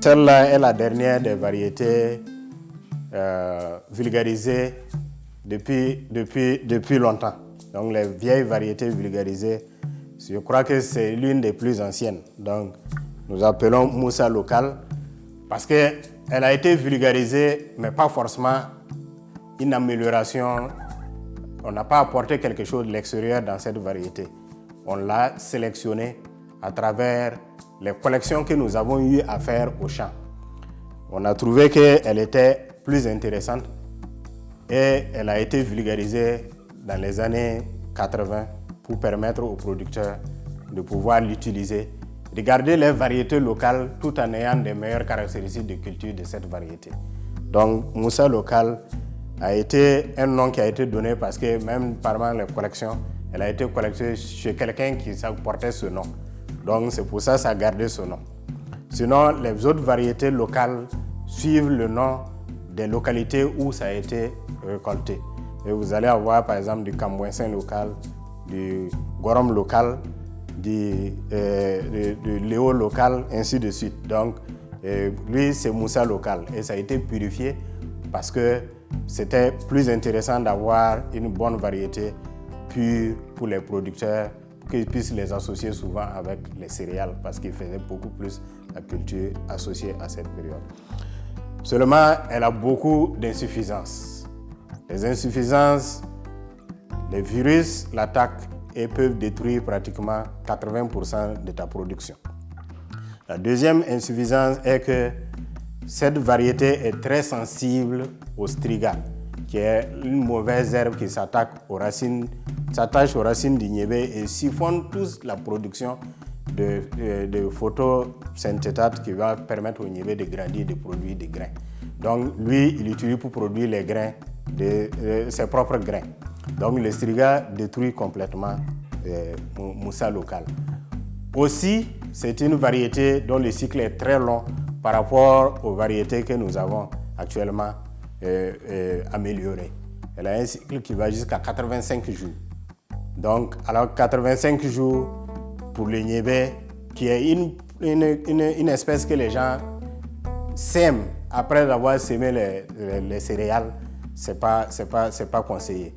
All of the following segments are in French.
Celle-là est la dernière des variétés vulgarisées depuis longtemps. Donc les vieilles variétés vulgarisées, je crois que c'est l'une des plus anciennes. Donc nous appelons Moussa local parce qu'elle a été vulgarisée, mais pas forcément une amélioration. On n'a pas apporté quelque chose de l'extérieur dans cette variété. On l'a sélectionnée à travers les collections que nous avons eu à faire au champ. On a trouvé qu'elle était plus intéressante et elle a été vulgarisée dans les années 80 pour permettre aux producteurs de pouvoir l'utiliser, de garder les variétés locales tout en ayant des meilleures caractéristiques de culture de cette variété. Donc Moussa local a été un nom qui a été donné parce que même parmi les collections, elle a été collectée chez quelqu'un qui portait ce nom. Donc c'est pour ça que ça a gardé ce nom. Sinon, les autres variétés locales suivent le nom des localités où ça a été récolté. Et vous allez avoir par exemple du Cambouensin local, du Gorom local, du Léo local, ainsi de suite. Donc lui c'est Moussa local et ça a été purifié parce que c'était plus intéressant d'avoir une bonne variété pure pour les producteurs, pour qu'ils puissent les associer souvent avec les céréales parce qu'ils faisaient beaucoup plus la culture associée à cette période. Seulement, elle a beaucoup d'insuffisances. Les insuffisances, les virus l'attaquent et peuvent détruire pratiquement 80% de ta production. La deuxième insuffisance est que cette variété est très sensible au striga, qui est une mauvaise herbe qui s'attache aux racines du niébé et siphonne toute la production de photosynthétate qui va permettre au niébé de grandir et de produire des grains. Donc lui, il utilise pour produire les grains, ses propres grains. Donc le striga détruit complètement Moussa local. Aussi, c'est une variété dont le cycle est très long par rapport aux variétés que nous avons actuellement améliorées. Elle a un cycle qui va jusqu'à 85 jours. Donc, alors 85 jours pour le niébé, qui est une espèce que les gens sèment après avoir sémé les céréales, c'est pas conseillé.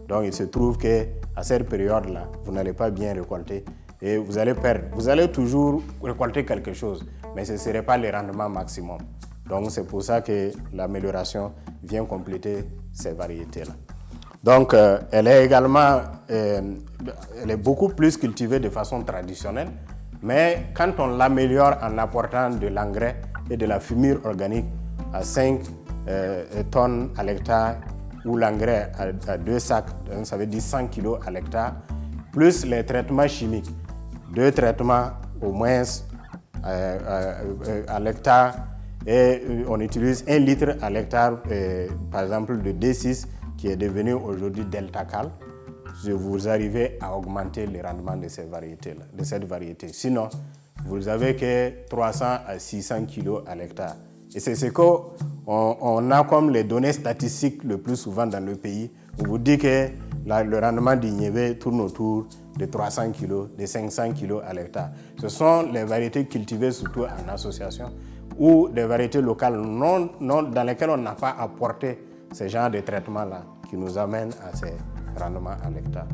Donc, il se trouve qu'à cette période-là, vous n'allez pas bien récolter et vous allez perdre. Vous allez toujours récolter quelque chose, mais ce ne serait pas le rendement maximum. Donc, c'est pour ça que l'amélioration vient compléter ces variétés-là. Donc, elle est beaucoup plus cultivée de façon traditionnelle, mais quand on l'améliore en apportant de l'engrais et de la fumure organique à 5 tonnes à l'hectare, ou l'engrais à 2 sacs, ça veut dire 100 kg à l'hectare, plus les traitements chimiques, 2 traitements au moins à l'hectare, et on utilise 1 litre à l'hectare, par exemple de D6, qui est devenu aujourd'hui Delta Cal, vous arrivez à augmenter le rendement de cette variété. Sinon, vous avez que 300 à 600 kg à l'hectare. Et c'est ce qu'on a comme les données statistiques le plus souvent dans le pays. On vous dit que le rendement du niébé tourne autour de 300 kg, de 500 kg à l'hectare. Ce sont les variétés cultivées surtout en association ou des variétés locales dans lesquelles on n'a pas apporté ce genre de traitement-là qui nous amène à ces rendements à l'hectare.